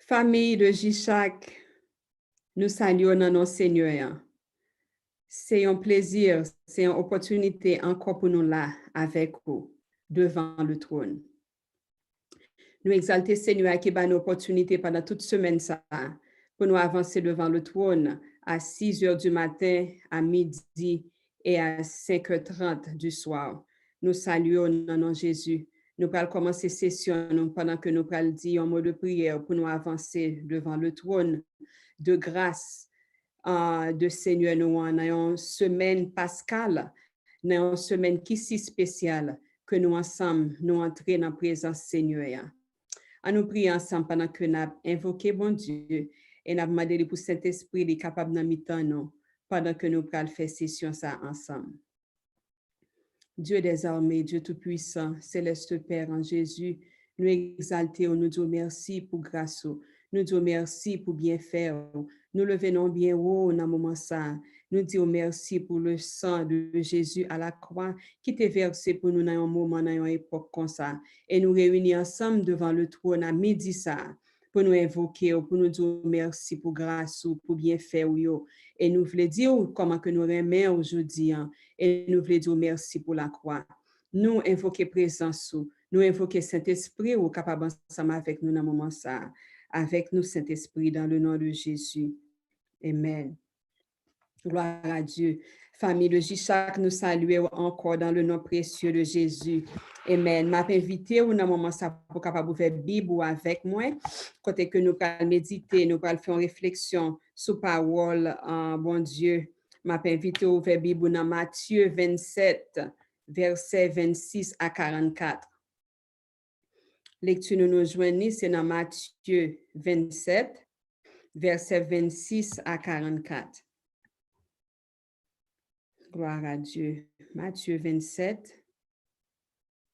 Famille de J-Chac, nous saluons nos Seigneur. C'est un plaisir, c'est une opportunité encore pour nous là avec vous, devant le trône. Nous exalter Seigneur qui bat une opportunité pendant toute semaine ça, pour nous avancer devant le trône à 6 heures du matin, à midi et à 5h30 du soir. Nous saluons dans nom de Jésus. Nous allons commencer session pendant que nous allons dire un mot de prière pour nous avancer devant le trône de grâce de Seigneur nous en une semaine pascale, dans une semaine qui si spéciale que nous ensemble nous entrons dans la présence Seigneur. À nous prier ensemble pendant que nous invoquons bon Dieu et nous demandons pour Saint-Esprit de capable de nous pendant que nous allons faire session ça ensemble. Dieu des armées, Dieu Tout-Puissant, Céleste Père en Jésus, nous exaltons, nous disons merci pour grâce, nous disons merci pour bien faire, nous le venons bien haut dans le moment ça, nous disons merci pour le sang de Jésus à la croix qui t'est versé pour nous dans un moment, dans une époque comme ça, et nous réunis ensemble devant le trône à midi ça, pour nous invoquer, pour nous dire merci pour grâce, pour bien faire, et nous voulons dire comment que nous remercions aujourd'hui, et nous voulons dire merci pour la croix. Nous invoquons présence, nous invoquons Saint-Esprit ou capable ensemble avec nous dans le moment ça, avec nous Saint-Esprit dans le nom de Jésus. Amen. Gloire à Dieu. Famille de J-Chac, nous saluons encore dans le nom précieux de Jésus. Amen. M'a invité ou dans le moment ça pour capable faire Bible avec moi, côté que nous allons méditer, nous allons faire une réflexion sur parole bon Dieu. M'a invité à ouvrir Bible dans Matthieu 27, versets 26 à 44. Lecture nous joignons, c'est dans Matthieu 27, versets 26 à 44. Gloire à Dieu. Matthieu 27,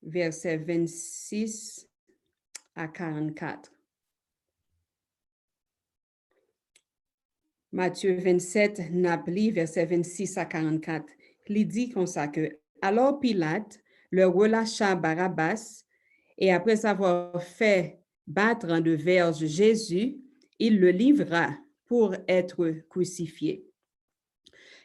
versets 26 à 44. Matthieu 27, Napoli, verset 26 à 44. Il dit comme ça que, alors Pilate leur relâcha Barabbas, et après avoir fait battre en de verges Jésus, il le livra pour être crucifié.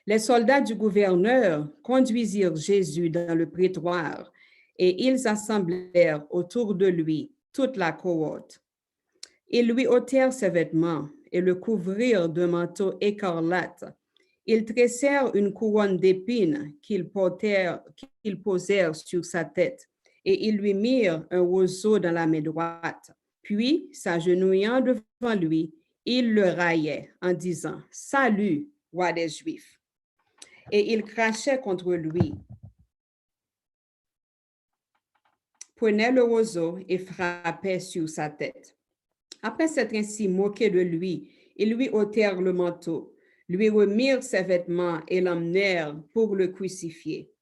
Les soldats du gouverneur conduisirent Jésus dans le prétoire, et ils assemblèrent autour de lui toute la cohorte. Ils lui ôtèrent ses vêtements et le couvrirent d'un manteau écarlate. Ils tressèrent une couronne d'épines qu'ils posèrent sur sa tête, et ils lui mirent un roseau dans la main droite. Puis, s'agenouillant devant lui, ils le raillaient en disant « Salut, roi des Juifs !» Et ils crachaient contre lui, prenaient le roseau et frappaient sur sa tête. Après s'être ainsi moqué de lui, ils lui ôtèrent le manteau, lui remirent ses vêtements et l'emmenèrent pour le crucifier.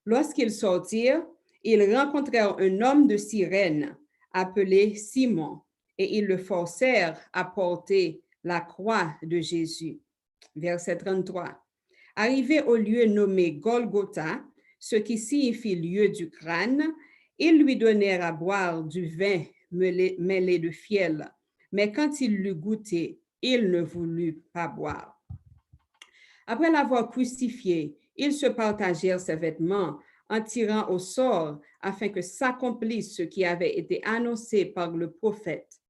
Lorsqu'ils sortirent, ils rencontrèrent un homme de Cyrène appelé Simon, et ils le forcèrent à porter la croix de Jésus. Verset 33. Arrivé au lieu nommé Golgotha, ce qui signifie lieu du crâne, ils lui donnèrent à boire du vin mêlé de fiel, mais quand il l'eut goûté, il ne voulut pas boire. Après l'avoir crucifié, ils se partagèrent ses vêtements en tirant au sort afin que s'accomplisse ce qui avait été annoncé par le prophète.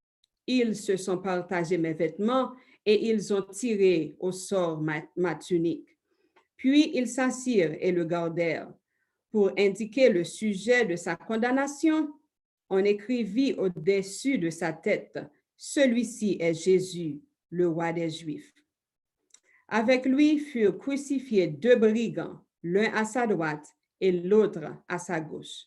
Ils se sont partagés mes vêtements et ils ont tiré au sort ma tunique. Puis ils s'assirent et le gardèrent. Pour indiquer le sujet de sa condamnation, on écrivit au-dessus de sa tête, « Celui-ci est Jésus, le roi des Juifs. » Avec lui furent crucifiés 2 brigands, l'un à sa droite et l'autre à sa gauche.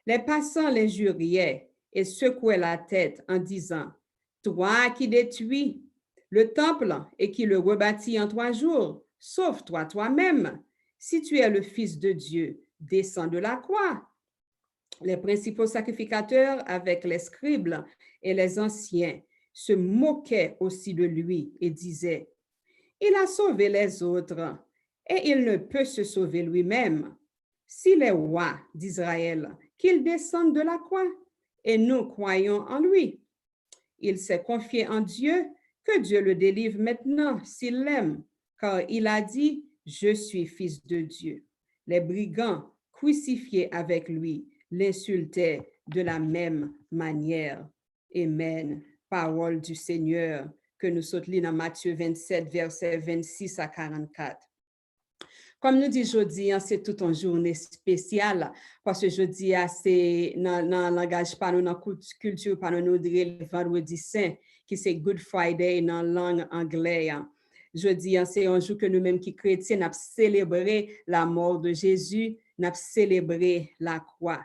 Les passants l'injuriaient et secouaient la tête en disant, « Toi qui détruis le temple et qui le rebâtis en 3 jours, sauve-toi toi-même. Si tu es le Fils de Dieu, descends de la croix. » Les principaux sacrificateurs avec les scribes et les anciens se moquaient aussi de lui et disaient, « Il a sauvé les autres et il ne peut se sauver lui-même. S'il est roi d'Israël, qu'il descende de la croix et nous croyons en lui. » Il s'est confié en Dieu, que Dieu le délivre maintenant s'il l'aime, car il a dit, je suis fils de Dieu. Les brigands crucifiés avec lui l'insultaient de la même manière. Amen. Parole du Seigneur que nous soutenons dans Matthieu 27, versets 26 à 44. Comme nous dit jeudi, c'est toute une journée spéciale parce que jeudi, c'est dans le langage, pas dans la culture, pas dans le vendredi saint, qui c'est Good Friday dans la langue anglaise. Jeudi, c'est un jour que nous-mêmes qui chrétiens, nous avons célébré la mort de Jésus, nous avons célébré la croix.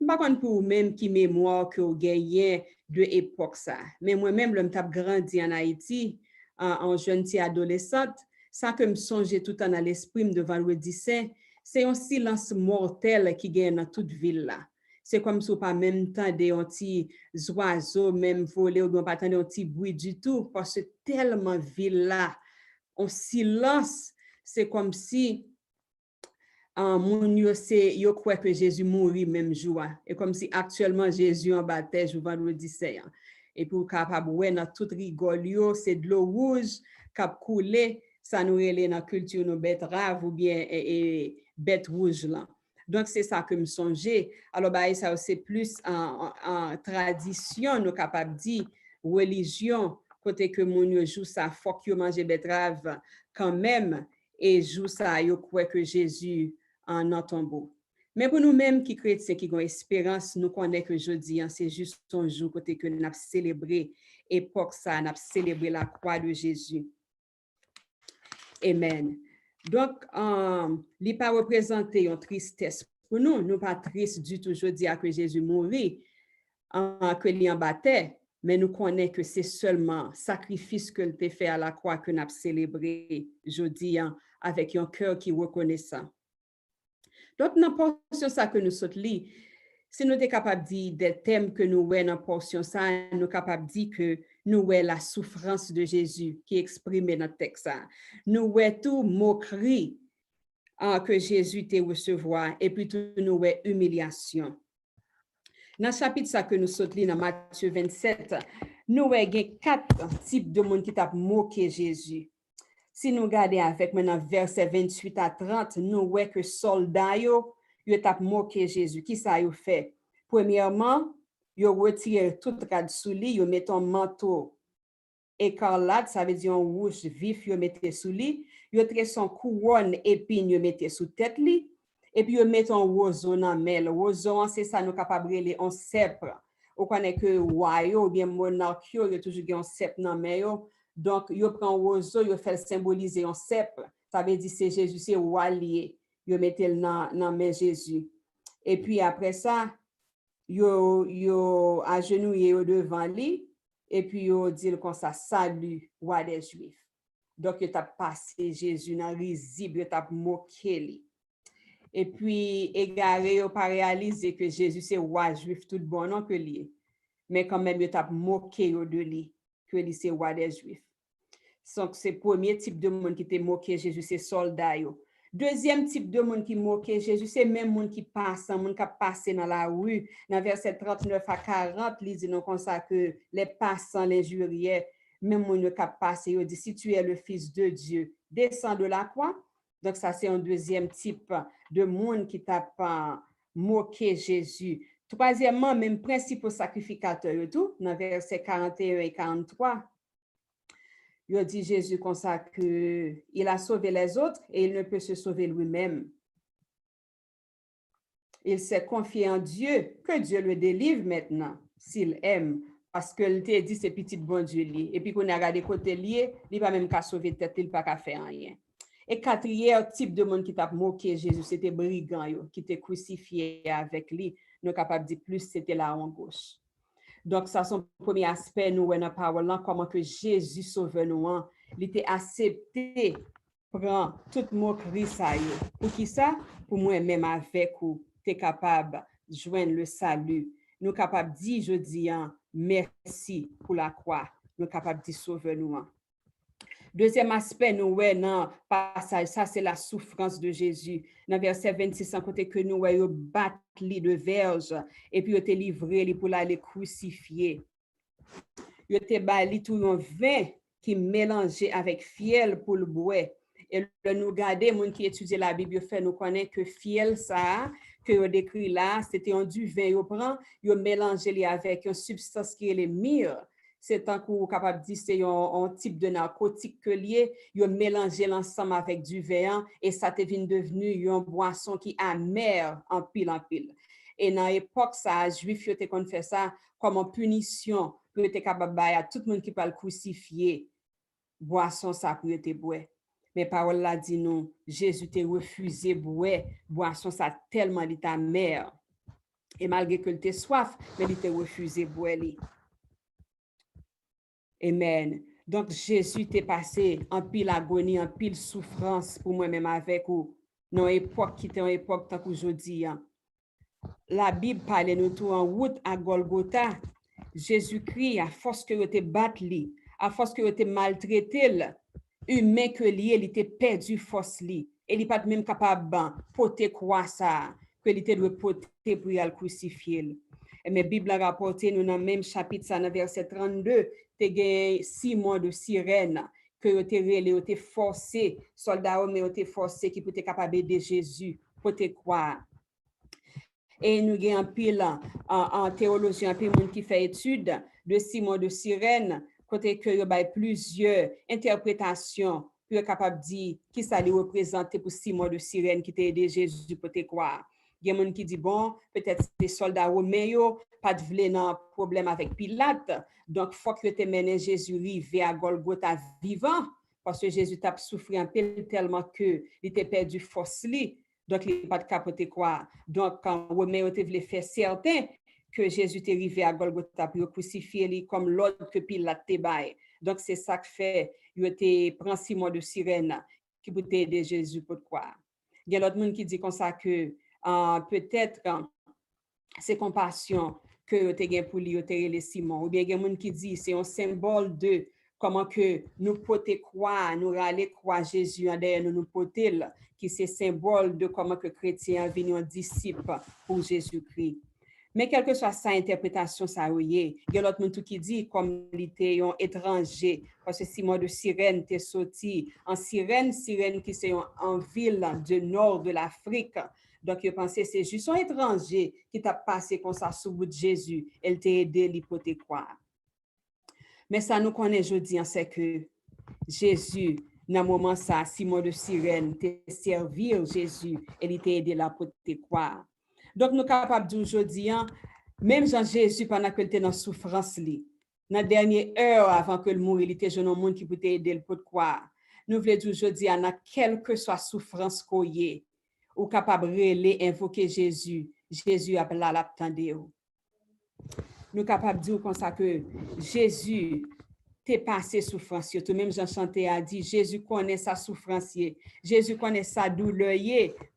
Par contre, pour vous-même qui mémoire que vous gagnez de l'époque ça. Mais moi-même, je suis grandi en Haïti, en jeune adolescente, ça que me songe tout en à l'esprit de vendredi saint, c'est un silence mortel qui gagne dans toute ville là. C'est comme si on pas même temps des petits oiseaux même voler ou pas attendre un petit bruit du tout parce que tellement ville là, en silence, c'est comme si mon yo croit que Jésus mourit même jour et comme si actuellement Jésus en baptême vendredi saint. Et pour capable ouais dans toute rigole c'est de l'eau rouge cap couler ça nous relève dans culture nos betterave ou bien bête rouge là. Donc c'est ça que me songer. Alors bah ça c'est plus en tradition nous capable dire religion côté que mon yo joue ça faut que manger betterave quand même et joue ça yo croit que Jésus en tombeau. Mais pour nous-mêmes qui chrétiens qui ont espérance, nous connaissons que jeudi, c'est juste un jour côté que nous avons célébré époque ça, nous avons célébré la croix de Jésus. Amen. Donc, il n'est pas représenté une tristesse pour nous. Nous pas tristes du tout jeudi à que Jésus mourit, que lui en battait, mais nous connaissons que c'est seulement sacrifice que il fait à la croix que nous avons célébré jeudi avec un cœur qui reconnaît ça. Donc, dans la portion ça que nous sommes li, si nous sommes capables de dire des thèmes que nous voyons dans la portion ça, nous sommes capables de dire que nous voyons la souffrance de Jésus qui est exprimée dans le texte. Nous voyons tout moquerie que Jésus te recevoir et puis tout nous voyons humiliation. Dans le chapitre ça que nous sommes li dans Matthieu 27, nous voyons 4 types de monde qui t'a moqué Jésus. Si nous regardons avec maintenant verset 28 à 30, nous voyons que soldats yo t'a moqué Jésus. Qui ça yo fait? Premièrement, yo retiré tout rad sous lui, yo met un manteau écarlate, ça veut dire un rouge vif, yo mette sous lui, yo tire son couronne épine, yo mette sous tête li, et puis yo met un roseau dans main. Le roseau, c'est ça nous capable les on sceptre. On connaît que royaux ou bien monarque yo toujours un sceptre dans main yo. Donc, yo prend roseau, yo fait symboliser un sceptre. Ça veut dire c'est Jésus, c'est roi lié. Yo mette dans main Jésus. Et puis après ça, yo agenouillé devant lui et puis yo dit comme ça, salut, roi des Juifs. Donc, yo t'a passé Jésus dans risible, yo t'a moqué lui. Et puis, égaré, yo pas réalisé que Jésus c'est roi juif tout bon non que lui. Mais quand même, yo t'a moqué de lui, que lui c'est roi des Juifs. Donc, c'est le premier type de monde qui te moqué Jésus, c'est soldat. Deuxième type de monde qui moque Jésus, c'est même monde qui passe, monde qui passe dans la rue. Dans verset 39 à 40, il dit comme ça que les passants, les juriers, même monde qui passe, il dit si tu es le Fils de Dieu, descends de la croix. Donc, ça, c'est un deuxième type de monde qui t'a pas moqué Jésus. Troisièmement, même principal sacrificateur et tout, dans verset 41 et 43. Il dit Jésus comme ça qu'il a sauvé les autres et il ne peut se sauver lui-même. Il s'est confié en Dieu, que Dieu le délivre maintenant, s'il aime, parce que t'a dit c'est petit bon Dieu lié. Et puis qu'on a regardé côté lié, il va même qu'à sauver tête, il pas qu'à faire rien. Et quatrième type de monde qui t'a moqué Jésus, c'était brigand qui était crucifié avec lui. Nous capable de dire plus, c'était la en gauche. Donc, ça, son premier aspect, nous, dans la parole, comment que Jésus sauve nous, il était accepté, prend toute moquerie, ça. Pour qui ça? Pour moi-même avec ou, tu es capable de joindre le salut. Nous sommes capables de dire, je dis, merci pour la croix. Nous sommes capables de sauver nous. Deuxième aspect, nous voyons dans le passage, ça c'est la souffrance de Jésus. Dans verset 26, en côté que nous voyons battre de verge et puis il te livré pour l'aller crucifier. Yo te bali tout un vin qui mélangeait avec fiel pour le boire. Et le nous garder, moun qui étudie la Bible, fait nous connaît que fiel ça, que yo décrit là, c'était un du vin, yo prend, yo mélange li avec une substance qui est le myrrhe. C'est tant qu'on capable de dire c'est un type de narcotique que lié, yo mélangé l'ensemble avec du vin et ça te vient devenu une boisson qui amère en pile en pile. Et dans l'époque ça, juif yo te kon fait ça comme en punition pour être capable à tout le monde qui parle crucifié boisson ça pour te boire. Mais parole là dit non, Jésus t'a refusé boire boisson ça tellement il t'a mère. Et malgré que tu soif, mais il t'a refusé boire li. Amen. Donc Jésus t'est passé en pile agonie, en pile souffrance pour moi-même avec ou dans époque qui était en époque tant qu'aujourd'hui. La Bible parle nous tout en route à Golgotha. Jésus-Christ, à force que vous te battu, à force que vous te maltraité, humain que lié, il était perdu force li. Et il pas même capable porter quoi ça, que il était doit porter pour le crucifier. Et mais Bible a rapporté nous dans même chapitre ça dans verset 32, te gain Simon de Cyrène que vous te relé, vous te forcé, soldat mais vous te forcé qui peut être capable de Jésus pour te croire. Et nous avons un pile en théologie, un pile monde qui fait étude de Simon de Cyrène, côté que il y a plusieurs interprétations pour être capable de dire qui ça lui représente pour Simon de Cyrène qui t'a aidé Jésus pour te croire. Il y a des gens qui disent bon, peut-être des soldats romains, pas de problème avec Pilate, donc il faut que tu menes Jésus rivé à Golgotha vivant, parce que Jésus t'a souffert un peu tellement que il était perdu force li. Donc, il n'y a pas de capoter quoi. Donc, quand Romain voulait faire certain que Jésus est arrivé à Golgotha pour crucifier comme l'autre que Pilate te baille. Donc, c'est ça que fait, il était prend Simon de Cyrène qui peut aider Jésus pour croire. Il y a l'autre monde qui dit comme ça que peut-être c'est compassion que tu as pour lui, les Simon. Ou bien il y a monde qui dit c'est un symbole de comment que nous pouvons croire, nous aller croire Jésus en derrière nous poter, qui c'est symbole de comment que chrétien venu un disciple pour Jésus-Christ. Mais quelle que soit sa interprétation, ça il y a l'autre monde qui dit comme il était un étranger, parce que Simon de Cyrène était sorti en Cyrène qui c'est en ville du nord de l'Afrique. Donc, je pensais que c'est juste un étranger qui t'a passé comme ça sous bout de Jésus. Elle t'a aidé l'hypothèse croire. Mais ça nous connaît aujourd'hui, c'est que Jésus, dans le moment ça, Simon de Cyrène, t'a servi Jésus, elle t'a aidé la pour te croire. Donc, nous sommes capables d'aujourd'hui, même Jean-Jésus, pendant qu'il était dans la souffrance, dans la dernière heure avant que le mourir, il était jeune au monde qui peut t'aider pour te croire. Nous voulons dire aujourd'hui, dans quelle que soit souffrance qu'on y ait, ou capable de invoquer Jésus, Jésus a la l'attendre. Nous capable de dire comme ça que Jésus t'est passé souffrance. Tout même Jean Chanté a dit, Jésus connaît sa souffrance, Jésus connaît sa douleur,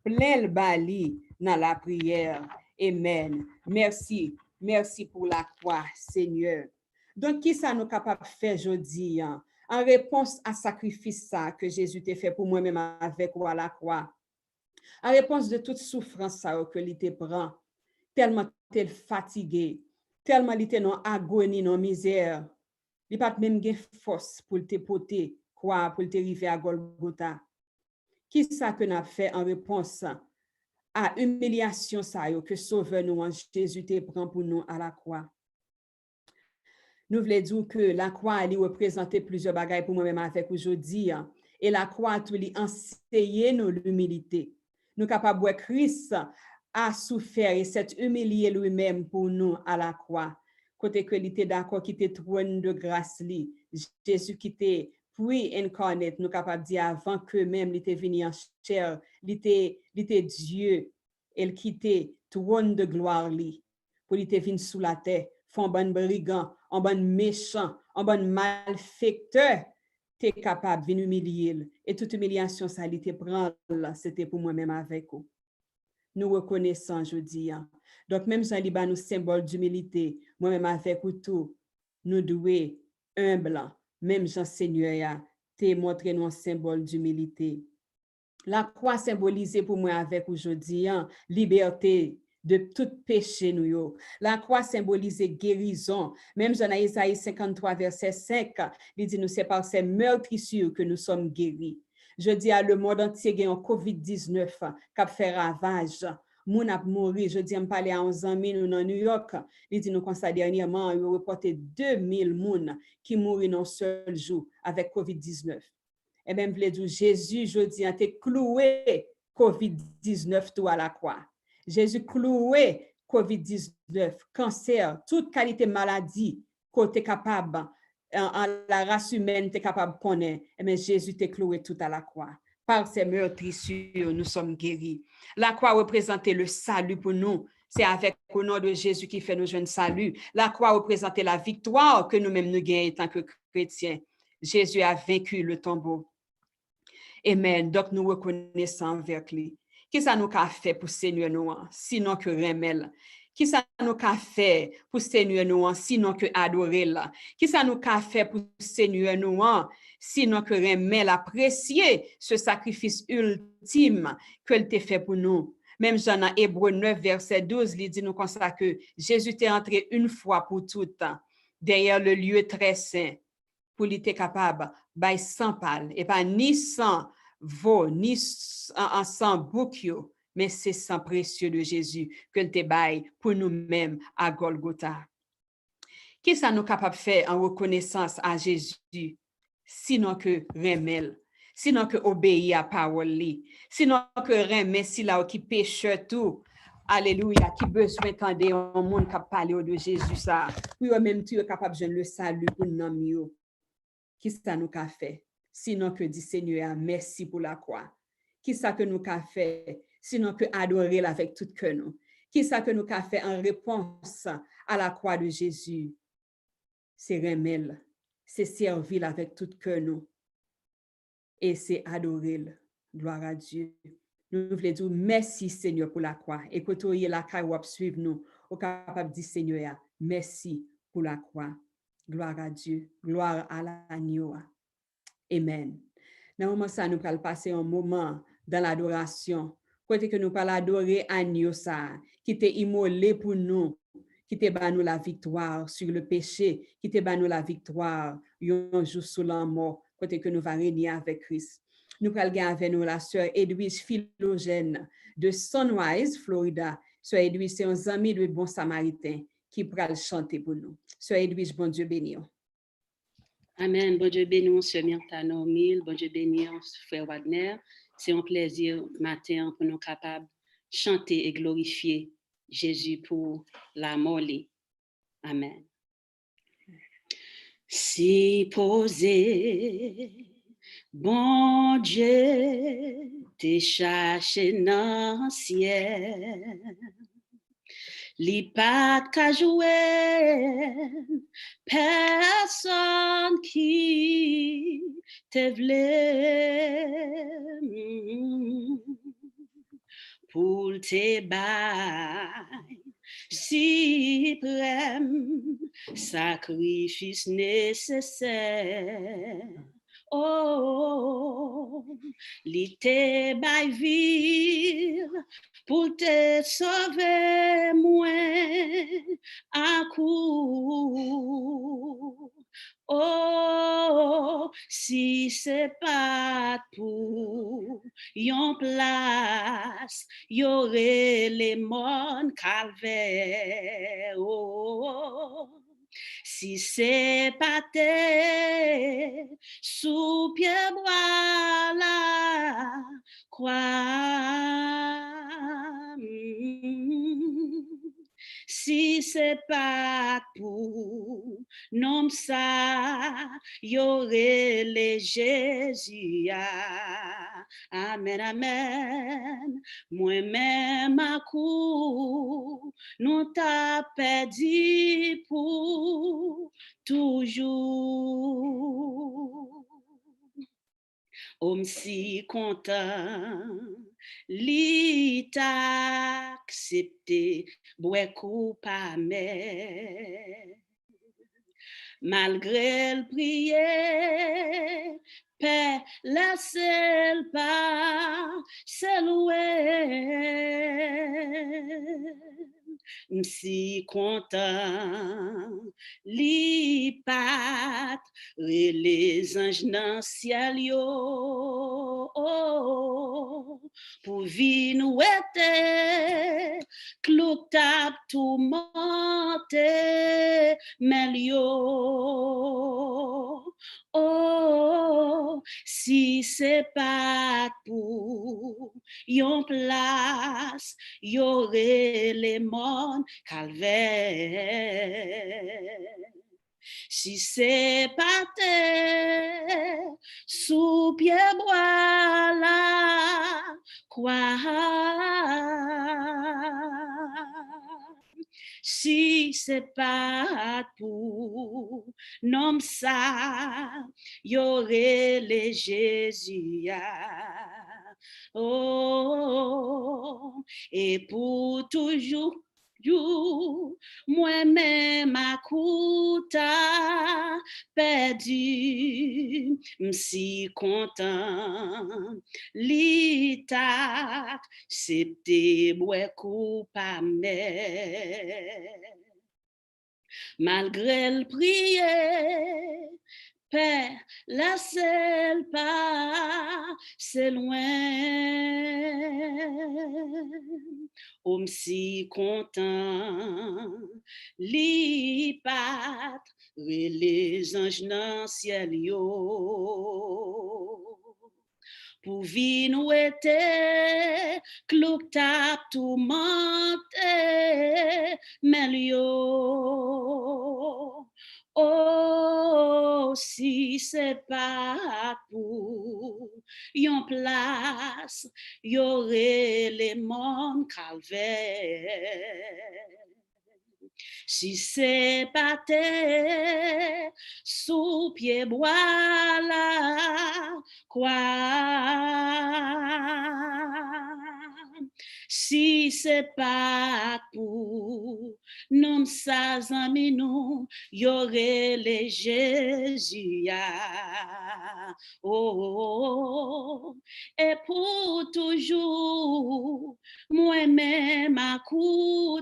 plein le bali dans la prière. Amen. Merci. Merci pour la croix, Seigneur. Donc, qui ça nous capable de faire aujourd'hui en réponse à sacrifice ça que Jésus t'a fait pour moi-même avec ou à la croix? En réponse de toute souffrance que il te prend, tellement t'es fatigué, tellement il te dans agonie, dans misère, il pas même gain force pour te porter, quoi, pour te arriver à Golgotha. Qui ça que n'a fait en réponse à humiliation ça que sauveur nous en Jésus te prend pour nous à la croix? Nous voulons dire que la croix elle représente plusieurs bagages pour moi-même avec aujourd'hui, et la croix tout lui enseigner nous l'humilité. Nous capables de Christ a souffert et s'est humilié lui-même pour nous à la croix. Côté que il était d'accord qui était trône de grâce li, Jésus qui était puis incarné, nous capables de dire avant que même il était venu en chair, il était Dieu, il quittait trône de gloire li pour il était venu sous la terre, font bon brigand, un bon méchant, un bon malfaiteur. Tu es capable de venir humilier. Et toute humiliation, ça l'était prendre, c'était pour moi-même avec vous. Nous reconnaissons aujourd'hui. Donc, même si nous symbole d'humilité, moi-même avec vous tout, nous devons humble. Même Jean Seigneur, t'es montré nous un symbole d'humilité. La croix symbolisée pour moi avec aujourd'hui, liberté de tout péché nous yo. La croix symbolise guérison. Même dans Isaïe 53, verset 5, il dit nous c'est par ces meurtrissures que nous sommes guéris. Je dis à le monde entier qui a un COVID-19 qui a fait ravage. Moun ap mouri, je dis, me parler à 11 amis nous dans New York, il dit nous constat dernièrement, il a reporté 2000 moun qui mourent dans un seul jour avec COVID-19. Et même, je dire, Jésus, je dis, a été cloué COVID-19 tout à la croix. Jésus cloué COVID-19, cancer, toute qualité maladie, côté capable, en la race humaine, t'es capable de connaître. Mais Jésus t'est cloué tout à la croix. Par ses meurtrissures, nous sommes guéris. La croix représentait le salut pour nous. C'est avec le nom de Jésus qui fait nos jeunes salut. La croix représentait la victoire que nous-mêmes nous gagnons en tant que chrétiens. Jésus a vaincu le tombeau. Amen. Donc, nous reconnaissons envers lui. Qu'est-ce que ça nous a fait pour Seigneur nous, sinon que remel? Qu'est-ce que ça nous a fait pour Seigneur nous, sinon que adorer là? Qu'est-ce que ça nous a fait pour Seigneur nous, sinon que remel apprécier ce sacrifice ultime qu'il t'a fait pour nous? Même dans Hébreux 9, verset 12, il dit nous comme ça que Jésus est entré une fois pour toutes derrière le lieu très saint pour il était capable by sans pâle et pas ni sans veau ni en sang bouc, mais c'est sang précieux de Jésus que le bail pour nous-mêmes à Golgotha. Qu'est-ce que nous capable de faire en reconnaissance à Jésus sinon que remel, sinon que obéir à parole, sinon que remet si là qui péche tout. Alléluia, qui besoin d'entendre un monde qui parle de Jésus ça. Oui, même tu es capable de le salut pour nous. Qui ça nous a fait? Sinon que dit Seigneur, merci pour la croix. Qui ça que nous a fait? Sinon que adorer avec tout cœur nous. Qui ça que nous a fait en réponse à la croix de Jésus? C'est remel, c'est servir avec tout cœur nous. Et c'est adorer. Gloire à Dieu. Nous voulons dire merci Seigneur pour la croix. Et que tu aies la croix suivre nous. Au capable de dire Seigneur, merci pour la croix. Gloire à Dieu. Gloire à l'agneau. Amen. Dans le moment ça, nous allons passer un moment dans l'adoration. Côté que nous allons adorer agneau ça, qui était immolé pour nous, qui te bat nous la victoire sur le péché, qui te bat nous la victoire un jour sous la mort, côté que nous va régner avec Christ. Nous allons gagner avec nous la sœur Edwige Philogène de Sunrise, Florida. Sœur Edwige, c'est un ami de bon samaritain qui va chanter pour nous. Sœur Edwige, bon Dieu béni. Amen. Bon Dieu béni, Sœur Myrta Normil. Bon Dieu béni, Frère Wagner. C'est un plaisir matin pour nous capables de chanter et glorifier Jésus pour la mort. Amen. Si posé, bon Dieu, t'es cherché dans le ciel. Li pat ka jouer, personne qui te vle pour te bail suprême sacrifice nécessaire. Oh, li te bail vir pour te sauver moins à coup. Oh, si c'est pas pour yon place, y'aurait les mon calvaire. Oh, si c'est pas te sous pied bois la croix. Si c'est pas pour nom ça, y'aurait les Jésus. Amen, amen. Moi-même à coup, nous t'a perdu pour toujours. Homme si content, li t'a accepté, boué coupable. Malgré le prier, paix, laissez-le pas, c'est loué. m'si content, li pat, les anges dans ciel yo, pour vin ou était, clou tap tout monte, melio. Oh, si c'est pas pour yon place, y'aurait les mondes calvaire. Si c'est pas terre, sous pied bois la quoi. Si c'est pas pour nom ça, y'aurait les Jésus. Oh, et pour toujours, moi-même à perdu, m'si content, l'itac, c'était moi coupable. Malgré le prier, Père, la seule pas, c'est loin. Si content, li pat, les anges dans ciel yo. Pour vin ou était, clouk tap tout monte, melio. Oh, si c'est pas pour yon place, y'aurait les mondes calvaires. Si c'est pas terre, sous pied bois la quoi. Si c'est pas pour nous, ça amis nous, y'aurait les Jésus. Oh, et pour toujours, moi-même à coup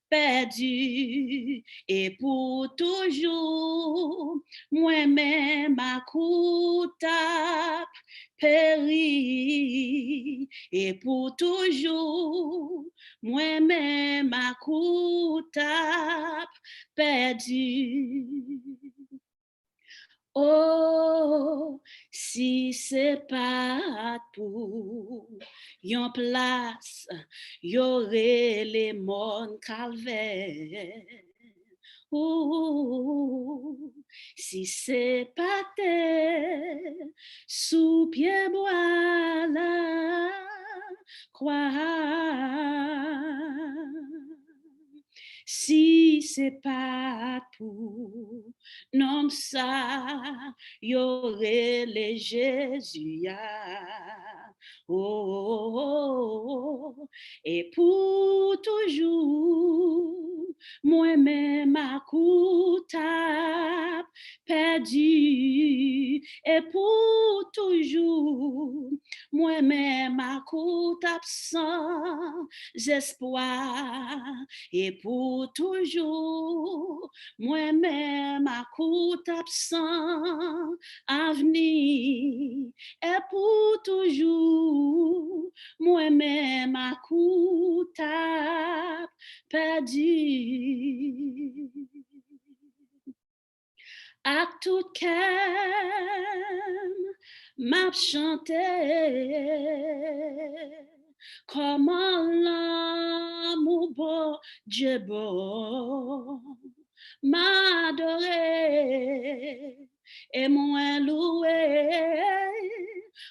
perdu, et pour toujours, moi-même à coup péri, et pour toujours, moi-même à coup perdu. Oh, si c'est pas pour yon place, y'aurait les mondes calvaires. Si c'est pas terre, sous pied bois la croix. Si c'est pas pour nom ça, y'aurait les Jésus. Oh, et pour toujours, moi-même à coup perdu, et pour toujours, moi-même à coup sans espoir, et pour toujours, moi-même à coup absent avenir, et pour toujours, moi-même à coup perdu. À tout calme, m'a chanté, comment l'amour beau, Dieu beau, m'adorer et moi louer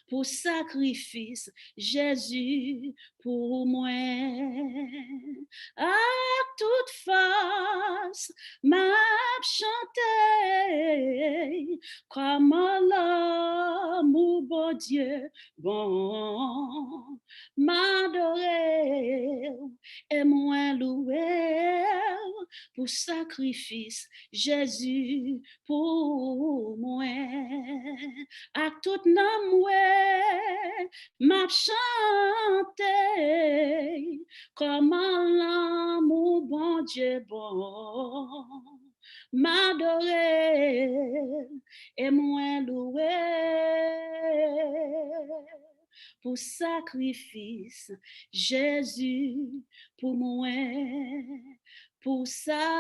pour sacrifice Jésus pour moi. À toute force, m'a chanté comment l'amour bon Dieu bon m'adorer et moi louer pour sacrifice Jésus pour moi. À tout nom m'a chanté comment bon Dieu bon, m'adorer et moi louer pour sacrifice, Jésus pour moi, pour sacrifice,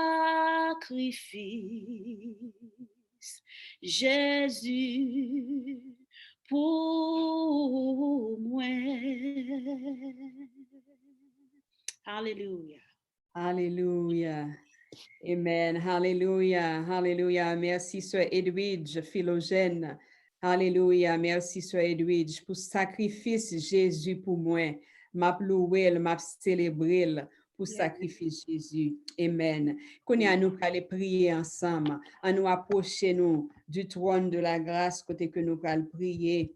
Jésus pour moi. Hallelujah. Alléluia. Amen. Hallelujah. Hallelujah. Merci, Sœur Edwidge, Philogène. Alléluia. Merci, Sœur Edwidge, pour sacrifice Jésus pour moi. M'a loué, m'a célébré pour sacrifice Jésus. Amen. Qu'on y a nous aller prier ensemble, à nous approcher nous du trône de la grâce côté que nous allons prier.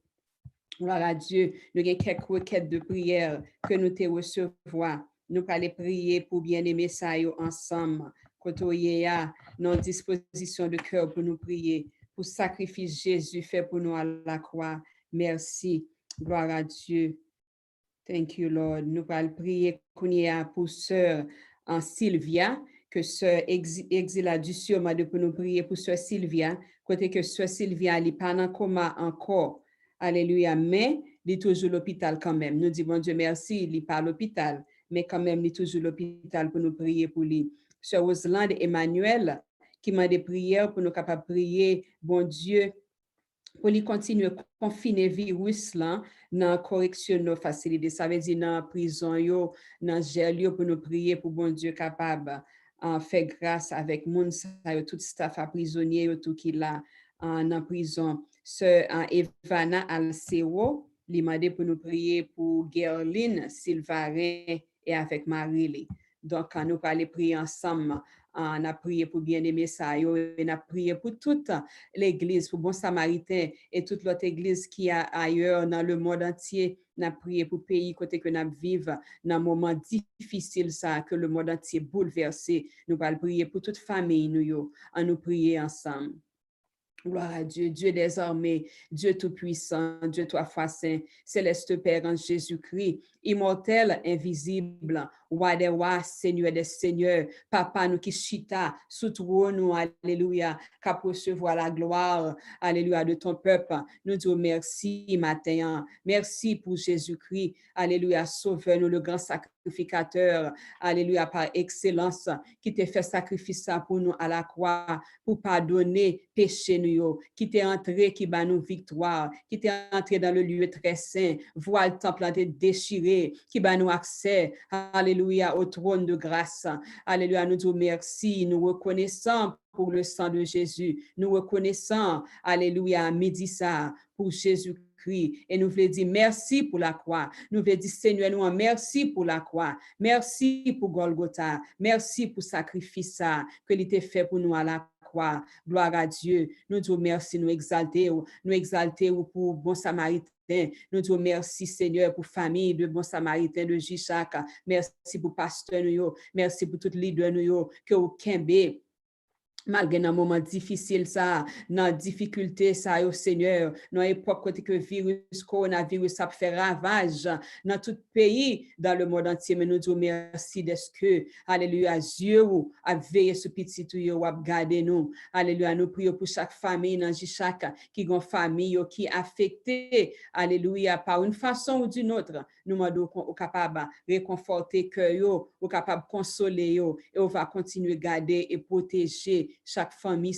Gloire à Dieu. Nous avons quelques requêtes de prière que nous te recevoir. Nous allons prier pour bien-aimer ça ensemble. Quand on y a nos dispositions de cœur pour nous prier, pour sacrifice Jésus fait pour nous à la croix. Merci. Gloire à Dieu. Thank you, Lord. Nous allons prier pour sœur Sylvia, que sœur Exila Ducio m'a dit pour nous prier pour sœur Sylvia, côté que sœur Sylvia n'est pas en coma encore. Alléluia, mais il est toujours à l'hôpital quand même. Nous disons, bon Dieu, merci, il n'est pas à l'hôpital, mais quand même, il est toujours à l'hôpital pour nous prier pour lui. Sœur Roselande Emmanuel, qui m'a des prières pour nous capables de prier, bon Dieu, pour lui continuer à confiner le virus là, dans la correction de nos facilités. Ça veut dire dans la prison, dans le gel, pour nous prier pour bon Dieu capable de faire grâce avec monde, tout staff à prisonnier, tout qui là en prison. Sœur Evana Alceo, lui m'a dit pour nous prier pour Gerline Sylvarin et avec Marie. Donc, nous allons prier ensemble. On a prié pour bien-aimer ça, et on a prié pour toute l'église, pour Bon Samaritain et toute l'autre église qui est ailleurs dans le monde entier. On a prié pour le pays côté que nous vivons dans un moment difficile, ça, que le monde entier est bouleversé. Nous allons prier pour toute famille, nous prier ensemble. Gloire à Dieu, Dieu des armées, Dieu tout-puissant, Dieu trois fois saint, céleste Père en Jésus-Christ, immortel, invisible, roi des rois, Seigneur des seigneurs, Papa nous qui chita, sous trône nous, alléluia, qu'à recevoir la gloire, alléluia, de ton peuple. Nous disons merci matin, merci pour Jésus-Christ, alléluia, sauveur nous, le grand sacrificateur, alléluia, par excellence, qui t'a fait sacrifice pour nous à la croix, pour pardonner péché nous, qui t'est entré, qui bat nous victoire, qui t'est entré dans le lieu très saint, voile le temple déchiré, qui bat nous accès, alléluia, au trône de grâce. Alléluia, nous disons merci, nous reconnaissons pour le sang de Jésus, nous reconnaissons, alléluia, midi ça, pour Jésus-Christ. Et nous voulons dire merci pour la croix. Nous voulons dire, Seigneur, nous merci pour la croix. Merci pour Golgotha. Merci pour sacrifice que il était fait pour nous à la croix. Gloire à Dieu. Nous disons merci, nous exalter pour Bon Samaritain. Nous disons merci, Seigneur, pour famille de Bon Samaritain de Jichak. Merci pour pasteur nous. Merci pour tout leader nous que au Kembe. Malgré un moment difficile, ça, dans difficulté, ça, au Seigneur, dans l'époque côté que virus, coronavirus, ça fait ravage dans tout pays, dans le monde entier. Mais nous disons merci d'être que, alléluia, Dieu a veillé ce petit tout, a gardé nous. Alléluia, nous prions pour chaque famille dans chaque qui a une famille qui est affectée, alléluia, par une façon ou d'une autre. Nous demandons qu'on est capable de réconforter cœur, on est capable de consoler, et on va continuer à garder et protéger chaque famille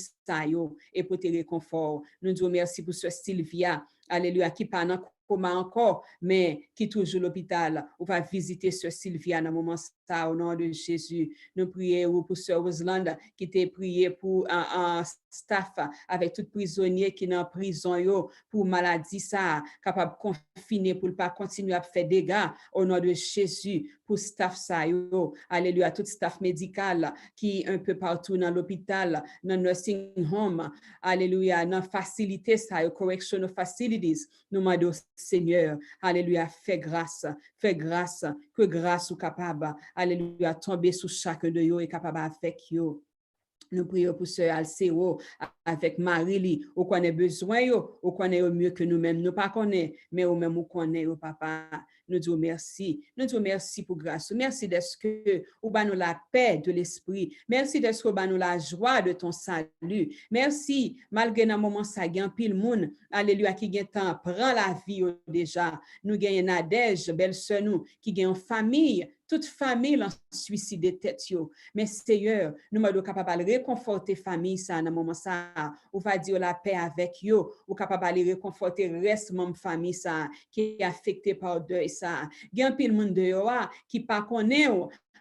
et pour te réconfort. Nous disons merci pour ce Sylvia, alléluia, qui parle comment encore, mais qui toujours l'hôpital. On va visiter ce Sylvia dans le moment ça, au nom de Jésus. Nous prions pour Sœur Roselande, qui t'a prié pour un staff avec tout prisonnier qui est en prison, pour maladie ça, capable de confiner, pour ne pas continuer à faire des dégâts, au nom de Jésus, pour staff ça, alléluia, tout staff médical qui est un peu partout dans l'hôpital, dans le nursing home, alléluia, dans facilité ça, correctional facilities, nous demandons Seigneur, alléluia, fais grâce, que grâce ou capable, alléluia, tomber sous chacun de eux et capable avec eux. Nous prions pour Sœur Alceo avec Marie, ou qu'on ait besoin, ou qu'on ait mieux que nous-mêmes. Nous pas connaissons, mais ou même ou qu'on ait, papa. nous disons merci. Nous disons merci pour grâce. Merci de ce que ou ba nous la paix de l'esprit. Merci de ce que ba nous la joie de ton salut. Merci, malgré dans moment ça gagne pile monde, alléluia, qui gagne temps, prend la vie déjà. Nous gagnons Nadège, belle sœur nous, qui gagne famille, toute famille en suicide tête yo. Mais Seigneur, nous sommes capables de réconforter famille ça dans moment ça, ou va dire la paix avec yo, ou capable de réconforter reste membre famille ça qui est affecté par deuil ça. Gen pile monde de yo qui pas connaît.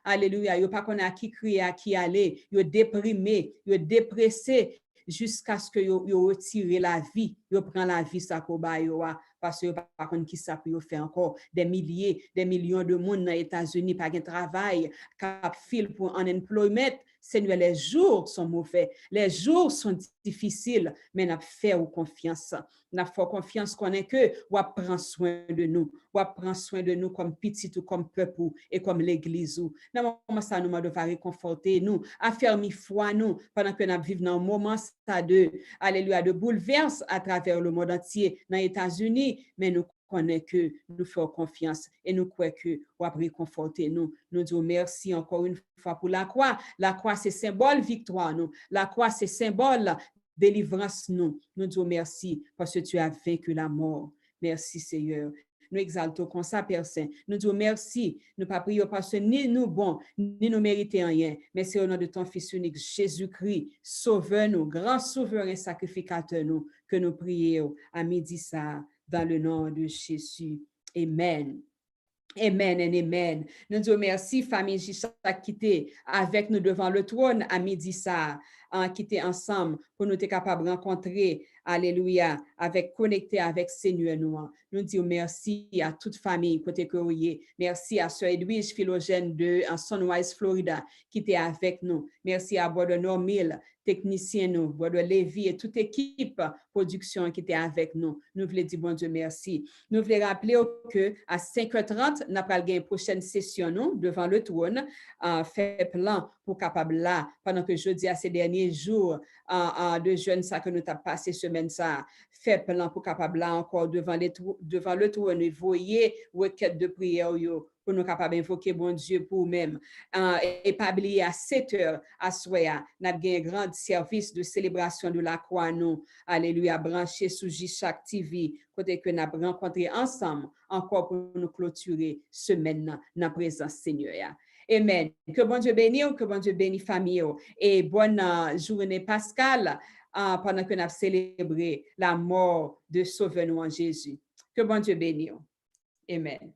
Alléluia, yo pas connaît à qui crier, à qui aller, yo déprimé, yo dépressé jusqu'à ce que yo retire la vie, yo prend la vie ça ko ba yo parce que par contre qui ça pour faire encore des milliers, des millions de monde dans les États-Unis pas de travail, cap fil pour unemployment. Seigneur, les jours sont mauvais, les jours sont difficiles, mais n'a fait confiance. N'a fait confiance qu'on est que ou prend soin de nous, ou prend soin de nous comme petit ou comme peuple et comme l'église. Dans moment ça nous devons réconforter nous, affermir foi nous pendant que nous vivons dans un moment ça de alléluia de bouleverse à travers le monde entier dans les États-Unis, mais nous connaissons que nous faisons confiance et nous croyons que vous avez réconforté nous. Nous disons merci encore une fois pour la croix. La croix, c'est symbole victoire nous. La croix, c'est symbole délivrance nous. Nous disons merci parce que tu as vaincu la mort. Merci Seigneur. Nous exaltons comme ça, Père Saint. Nous disons merci. Nous ne prions pas parce que ni nous bons, ni nous méritons rien. Mais c'est au nom de ton Fils unique, Jésus-Christ, sauveur-nous, grand souverain sacrificateur nous, que nous prions à midi ça, dans le nom de Jésus. Amen. Amen et amen. Nous disons merci, famille Jissa, qui était avec nous devant le trône à midi ça, qui était ensemble pour nous être capables de rencontrer, alléluia, avec connecter avec Seigneur nous. Nous disons merci à toute famille côté que vous y. Merci à Sœur Edwige Philogène de Sunrise, Florida, qui était avec nous. Merci à Brother Normil, technicien nous, Brother Lévi et toute équipe production qui était avec nous. Nous voulons dire bon Dieu merci. Nous voulons rappeler que à 5h30, nous avons une prochaine session nous, devant le trône, fait plan pour capable là, pendant que jeudi à ces derniers jours de jeûne ça que nous avons passé semaine ça, fait plan pour capable là encore devant le trône, et voyez requête de prière pour nous capables d'invoquer bon Dieu pour nous-mêmes. Et pas oublier à 7h à soir, nous avons un grand service de célébration de la croix nous. Alléluia, branché sous J-Chac TV, côté que nous avons rencontré ensemble encore pour nous clôturer semaine dans la présence Seigneur. Amen. Que bon Dieu bénisse, que bon Dieu bénisse famille et bonne journée pascale pendant que nous avons célébré la mort de Sauveur nous en Jésus. Que bon Dieu bénisse. Amen.